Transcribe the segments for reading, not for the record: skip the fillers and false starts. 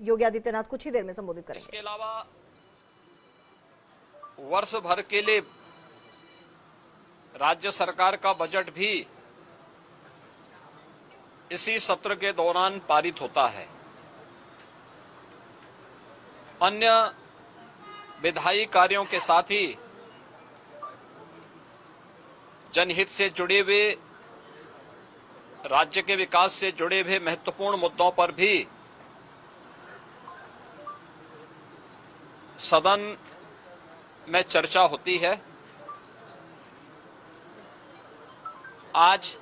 योगी आदित्यनाथ कुछ ही देर में संबोधित करेंगे। इसके अलावा वर्ष भर के लिए राज्य सरकार का बजट भी इसी सत्र के दौरान पारित होता है। अन्य विधायी कार्यों के साथ ही जनहित से जुड़े हुए, राज्य के विकास से जुड़े हुए महत्वपूर्ण मुद्दों पर भी सदन में चर्चा होती है। आज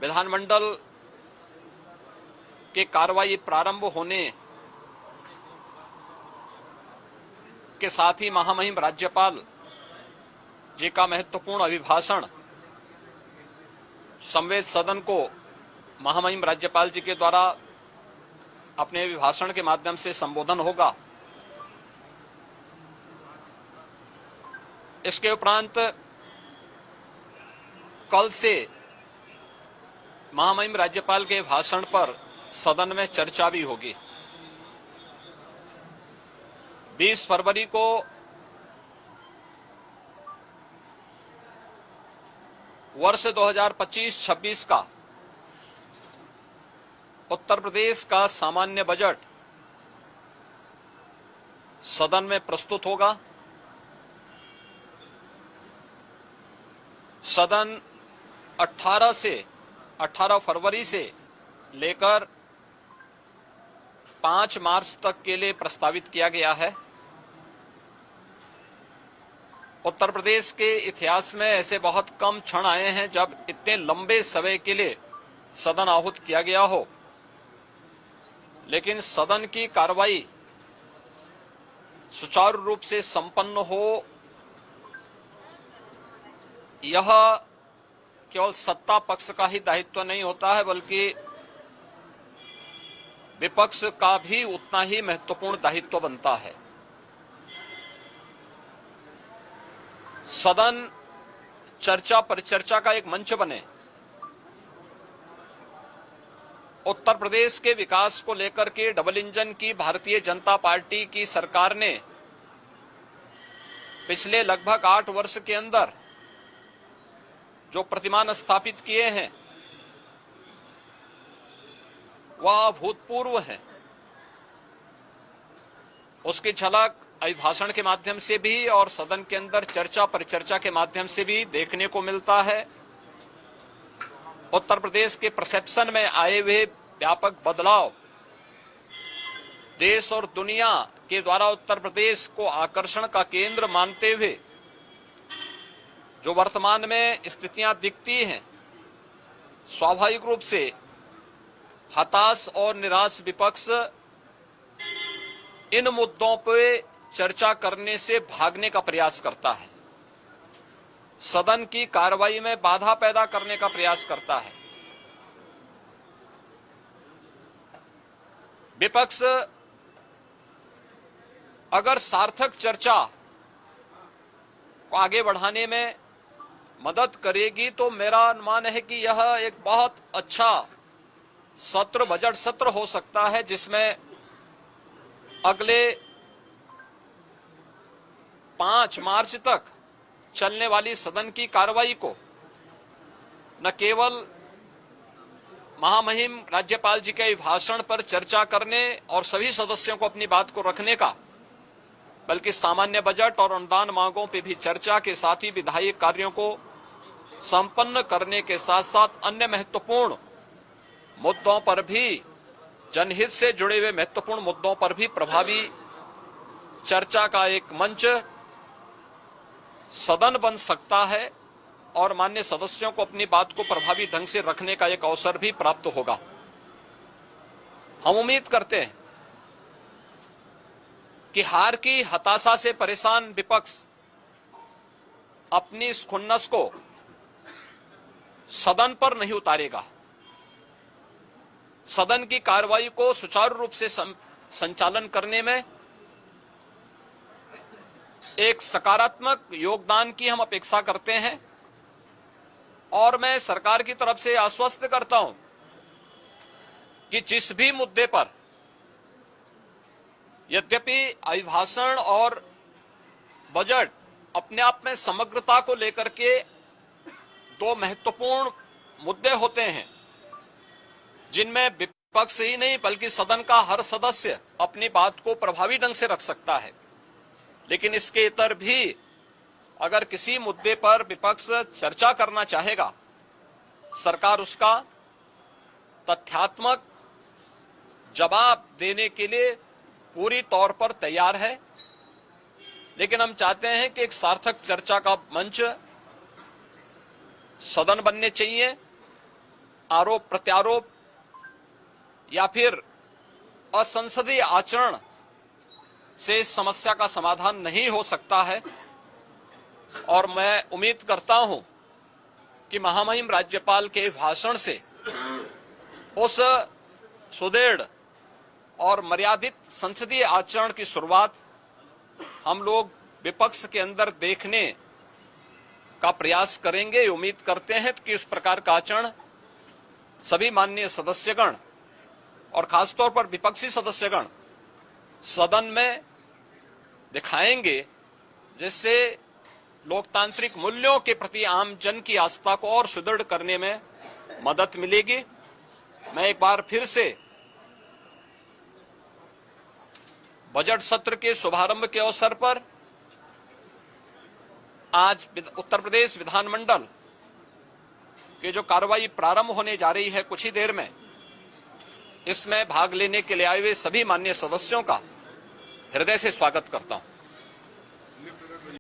विधानमंडल के कार्रवाई प्रारंभ होने के साथ ही महामहिम राज्यपाल जी का महत्वपूर्ण अभिभाषण संवेद सदन को महामहिम राज्यपाल जी के द्वारा अपने अभिभाषण के माध्यम से संबोधन होगा। इसके उपरांत कल से महामहिम राज्यपाल के भाषण पर सदन में चर्चा भी होगी। 20 फरवरी को वर्ष 2025-26 का उत्तर प्रदेश का सामान्य बजट सदन में प्रस्तुत होगा। सदन 18 फरवरी से लेकर 5 मार्च तक के लिए प्रस्तावित किया गया है। उत्तर प्रदेश के इतिहास में ऐसे बहुत कम क्षण आए हैं जब इतने लंबे समय के लिए सदन आहूत किया गया हो, लेकिन सदन की कार्रवाई सुचारू रूप से संपन्न हो, यह केवल सत्ता पक्ष का ही दायित्व नहीं होता है, बल्कि विपक्ष का भी उतना ही महत्वपूर्ण दायित्व बनता है। सदन चर्चा परिचर्चा का एक मंच बने। उत्तर प्रदेश के विकास को लेकर के डबल इंजन की भारतीय जनता पार्टी की सरकार ने पिछले लगभग 8 वर्ष के अंदर जो प्रतिमान स्थापित किए हैं वह अभूतपूर्व है। उसकी झलक अभिभाषण के माध्यम से भी और सदन के अंदर चर्चा परिचर्चा के माध्यम से भी देखने को मिलता है। उत्तर प्रदेश के परसेप्शन में आए हुए व्यापक बदलाव देश और दुनिया के द्वारा उत्तर प्रदेश को आकर्षण का केंद्र मानते हुए जो वर्तमान में स्थितियां दिखती हैं, स्वाभाविक रूप से हताश और निराश विपक्ष इन मुद्दों पे चर्चा करने से भागने का प्रयास करता है, सदन की कार्रवाई में बाधा पैदा करने का प्रयास करता है। विपक्ष अगर सार्थक चर्चा को आगे बढ़ाने में मदद करेगी तो मेरा अनुमान है कि यह एक बहुत अच्छा सत्र, बजट सत्र हो सकता है, जिसमें अगले 5 मार्च तक चलने वाली सदन की कार्रवाई को न केवल महामहिम राज्यपाल जी के अभिभाषण पर चर्चा करने और सभी सदस्यों को अपनी बात को रखने का, बल्कि सामान्य बजट और अनुदान मांगों पर भी चर्चा के साथ ही विधायी कार्यों को संपन्न करने के साथ साथ अन्य महत्वपूर्ण मुद्दों पर भी, जनहित से जुड़े हुए महत्वपूर्ण मुद्दों पर भी प्रभावी चर्चा का एक मंच सदन बन सकता है और माननीय सदस्यों को अपनी बात को प्रभावी ढंग से रखने का एक अवसर भी प्राप्त होगा। हम उम्मीद करते हैं कि हार की हताशा से परेशान विपक्ष अपनी इस खुन्नस को सदन पर नहीं उतारेगा। सदन की कार्रवाई को सुचारू रूप से संचालन करने में एक सकारात्मक योगदान की हम अपेक्षा करते हैं और मैं सरकार की तरफ से आश्वस्त करता हूं कि जिस भी मुद्दे पर यद्यपि अभिभाषण और बजट अपने आप में समग्रता को लेकर के दो महत्वपूर्ण मुद्दे होते हैं, जिनमें विपक्ष ही नहीं बल्कि सदन का हर सदस्य अपनी बात को प्रभावी ढंग से रख सकता है। लेकिन इसके इतर भी अगर किसी मुद्दे पर विपक्ष चर्चा करना चाहेगा, सरकार उसका तथ्यात्मक जवाब देने के लिए पूरी तौर पर तैयार है। लेकिन हम चाहते हैं कि एक सार्थक चर्चा का मंच सदन बनने चाहिए। आरोप प्रत्यारोप या फिर असंसदीय आचरण से इस समस्या का समाधान नहीं हो सकता है। और मैं उम्मीद करता हूं कि महामहिम राज्यपाल के भाषण से उस सुदृढ़ और मर्यादित संसदीय आचरण की शुरुआत हम लोग विपक्ष के अंदर देखने का प्रयास करेंगे। उम्मीद करते हैं कि इस प्रकार का आचरण सभी माननीय सदस्यगण और खासतौर पर विपक्षी सदस्यगण सदन में दिखाएंगे, जिससे लोकतांत्रिक मूल्यों के प्रति आम जन की आस्था को और सुदृढ़ करने में मदद मिलेगी। मैं एक बार फिर से बजट सत्र के शुभारंभ के अवसर पर आज उत्तर प्रदेश विधानमंडल की जो कार्रवाई प्रारंभ होने जा रही है कुछ ही देर में, इसमें भाग लेने के लिए आए हुए सभी माननीय सदस्यों का हृदय से स्वागत करता हूं।